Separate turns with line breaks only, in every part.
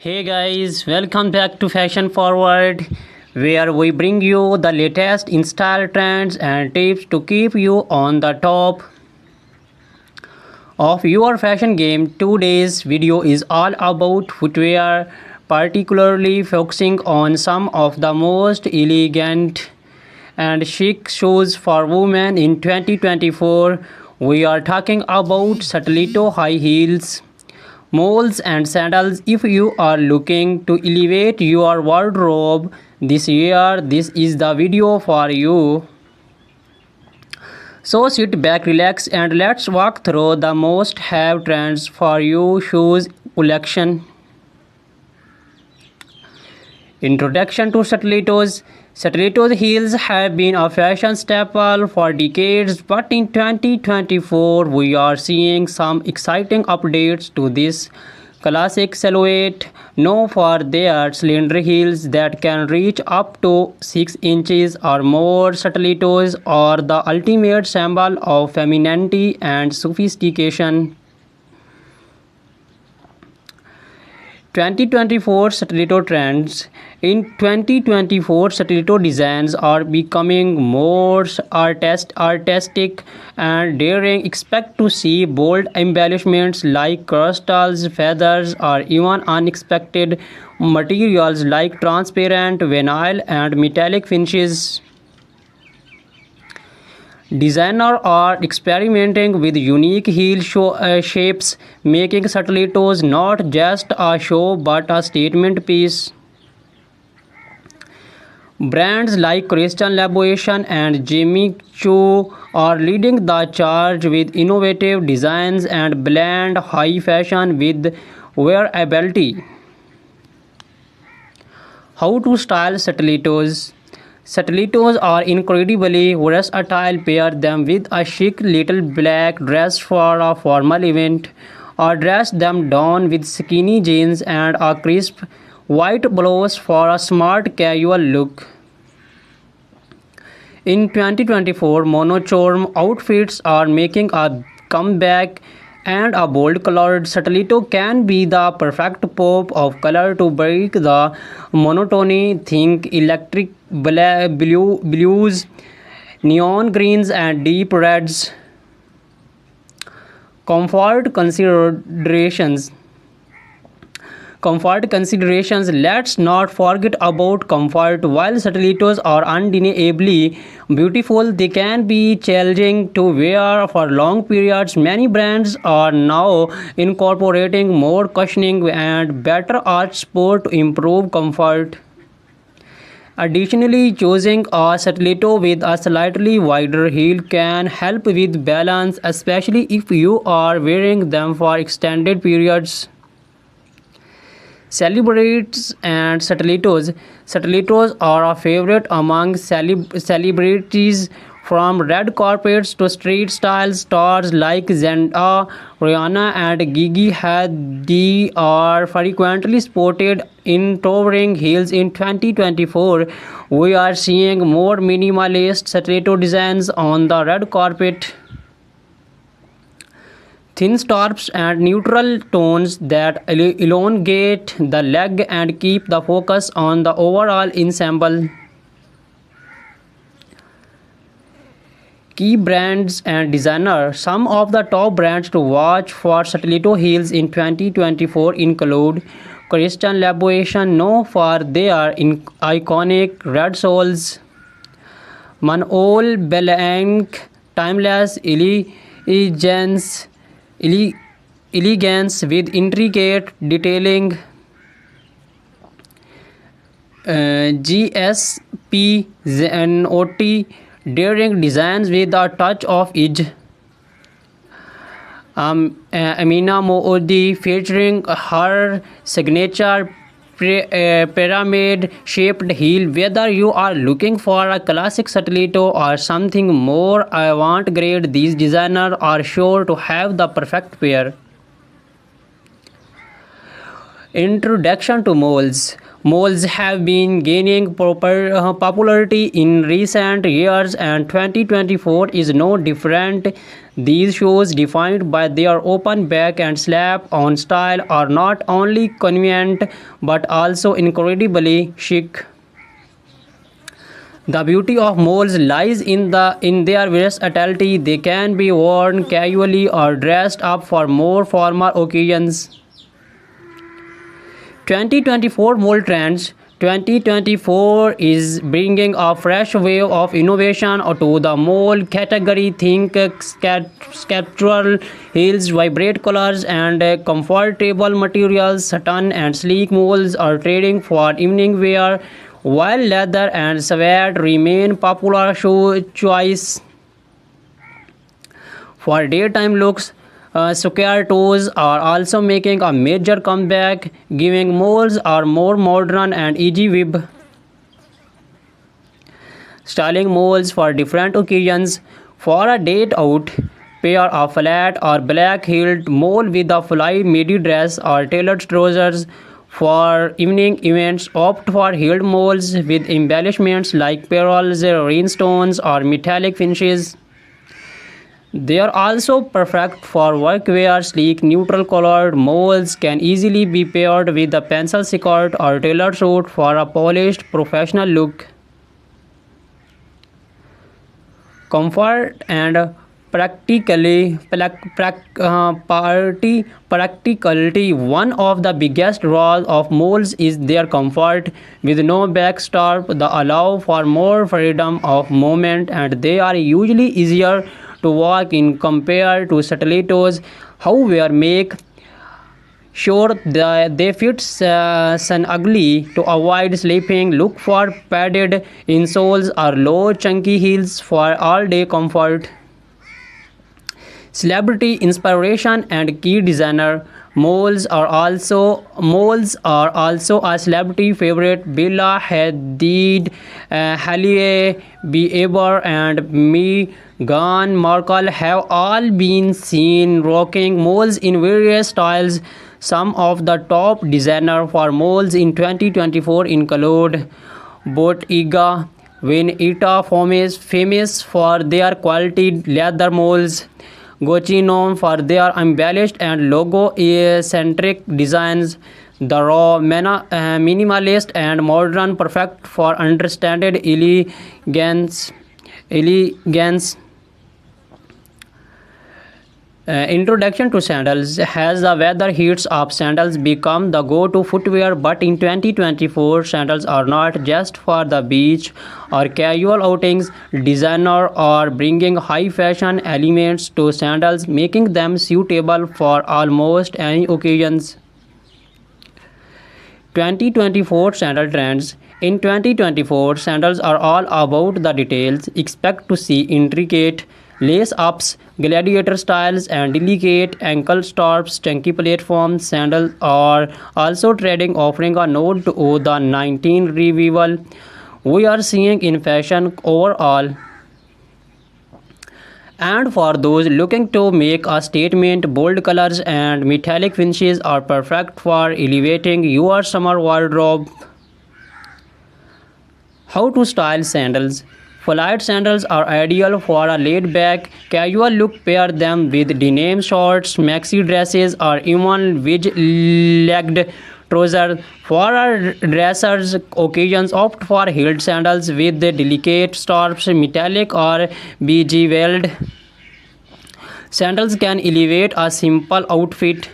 Hey guys, welcome back to Fashion Forward, where we bring you the latest in style trends and tips to keep you on the top of your fashion game. Today's video is all about footwear, particularly focusing on some of the most elegant and chic shoes for women in 2024. We are talking about stiletto high heels, moles and sandals. If you are looking to elevate your wardrobe this year, this is the video for you. So sit back, relax, and let's walk through the most have trends for you shoes collection. Introduction to stilettos. Stilettos heels have been a fashion staple for decades, but in 2024 we are seeing some exciting updates to this classic silhouette, known for their slender heels that can reach up to 6 inches or more. Stilettos are the ultimate symbol of femininity and sophistication. 2024 stiletto trends. In 2024, stiletto designs are becoming more artistic and daring. Expect to see bold embellishments like crystals, feathers, or even unexpected materials like transparent vinyl and metallic finishes. Designers are experimenting with unique shapes, making stilettos not just a show but a statement piece. Brands like Christian Louboutin and Jimmy Choo are leading the charge with innovative designs and blend high fashion with wearability. How to style stilettos? Stilettos are incredibly versatile. Pair them with a chic little black dress for a formal event, or dress them down with skinny jeans and a crisp white blouse for a smart casual look. In 2024, monochrome outfits are making a comeback, and a bold colored stiletto can be the perfect pop of color to break the monotony. Think electric blues, neon greens, and deep reds. Comfort considerations. Let's not forget about comfort. While stilettos are undeniably beautiful, they can be challenging to wear for long periods. Many brands are now incorporating more cushioning and better arch support to improve comfort. Additionally, choosing a stiletto with a slightly wider heel can help with balance, especially if you are wearing them for extended periods. Celebrities and stilettos. Stilettos are a favorite among celebrities, from red carpets to street style. Stars like Zendaya, Rihanna, and Gigi Hadid are frequently spotted in towering heels. In 2024, we are seeing more minimalist stiletto designs on the red carpet. Thin straps and neutral tones that elongate the leg and keep the focus on the overall ensemble. Key brands and designers. Some of the top brands to watch for stiletto heels in 2024 include Christian Louboutin, known for their iconic red soles; Manol Blahnik, timeless elegance with intricate detailing; GSP Zanotti, daring designs with a touch of edge; Amina Moody, featuring her signature pyramid-shaped heel. Whether you are looking for a classic stiletto or something more avant-garde, these designers are sure to have the perfect pair. Introduction to moles. Malls have been gaining popularity in recent years, and 2024 is no different. These shoes, defined by their open back and slap-on style, are not only convenient but also incredibly chic. The beauty of moles lies in their versatility. They can be worn casually or dressed up for more formal occasions. 2024 Mole Trends. 2024 is bringing a fresh wave of innovation to the mole category. Think sculptural heels, vibrant colors, and comfortable materials. Satin and sleek moles are trading for evening wear, while leather and suede remain popular shoe choice for daytime looks. Square toes are also making a major comeback, giving moles a more modern and easy web styling moles for different occasions. For a date out, pair a flat or black heeled mole with a fly midi dress or tailored trousers. For evening events, opt for heeled moles with embellishments like pearls, rhinestones, or metallic finishes. They are also perfect for workwear. Sleek, neutral-colored moles can easily be paired with a pencil skirt or tailored suit for a polished, professional look. Comfort and practicality. One of the biggest draws of moles is their comfort. With no backstop, they allow for more freedom of movement, and they are usually easier to walk in compared to stilettos. However, make sure that they fit snugly to avoid slipping. Look for padded insoles or low chunky heels for all-day comfort. Celebrity inspiration and key designer. Moles are also a celebrity favorite. Bella Hadid, Hailey Bieber, and Meghan Markle have all been seen rocking moles in various styles. Some of the top designers for moles in 2024 include Bottega Veneta, famous for their quality leather moles. Gucci, known for their embellished and logo-centric designs. The raw, minimalist, and modern, perfect for understated elegance. Introduction to sandals. Has the weather heats up, sandals become the go-to footwear, but in 2024 sandals are not just for the beach or casual outings. Designers are bringing high fashion elements to sandals, making them suitable for almost any occasions. 2024 Sandal Trends. In 2024, sandals are all about the details. Expect to see intricate lace-ups, gladiator styles, and delicate ankle straps. Chunky platform sandals are also trending, offering a nod to the 19 revival we are seeing in fashion overall. And for those looking to make a statement, bold colors and metallic finishes are perfect for elevating your summer wardrobe. How to style sandals. Flight sandals are ideal for a laid-back, casual look. Pair them with denim shorts, maxi dresses, or even wedge-legged trousers. For a dressers occasions, opt for heeled sandals with delicate straps. Metallic or bejeweled sandals can elevate a simple outfit,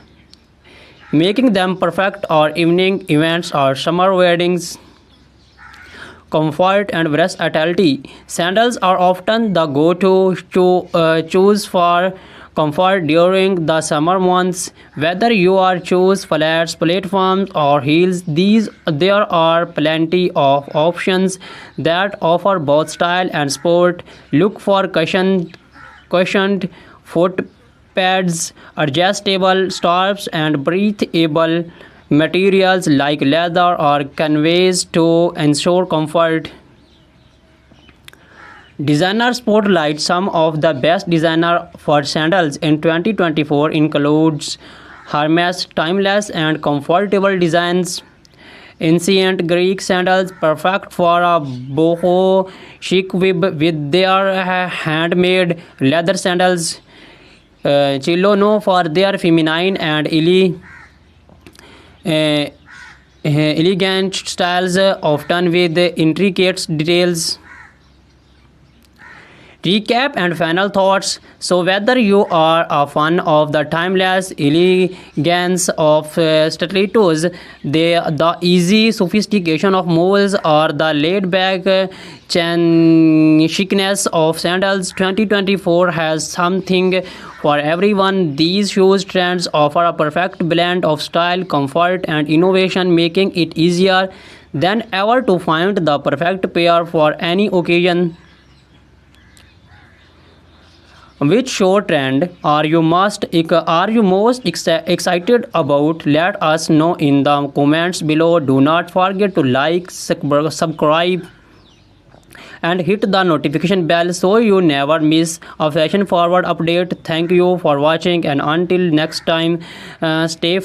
making them perfect for evening events or summer weddings. Comfort and versatility. Sandals are often the go-to choose for comfort during the summer months. Whether you are choose flats, platforms, or heels, there are plenty of options that offer both style and sport. Look for cushioned foot pads, adjustable straps, and breathable materials like leather or canvas to ensure comfort. Designer spotlight. Some of the best designer for sandals in 2024 includes Hermes. Timeless and comfortable designs Ancient Greek sandals, perfect for a boho chic with their handmade leather sandals. Chilono for their feminine and uh, elegant styles, often with intricate details. Recap and final thoughts. So, whether you are a fan of the timeless elegance of stilettos, the easy sophistication of moles, or the laid back chicness of sandals, 2024 has something for everyone. These shoes trends offer a perfect blend of style, comfort, and innovation, making it easier than ever to find the perfect pair for any occasion. Which show trend are you most excited about? Let us know in the comments below. Do not forget to like, subscribe, and hit the notification bell so you never miss a fashion forward update. Thank you for watching, and until next time, stay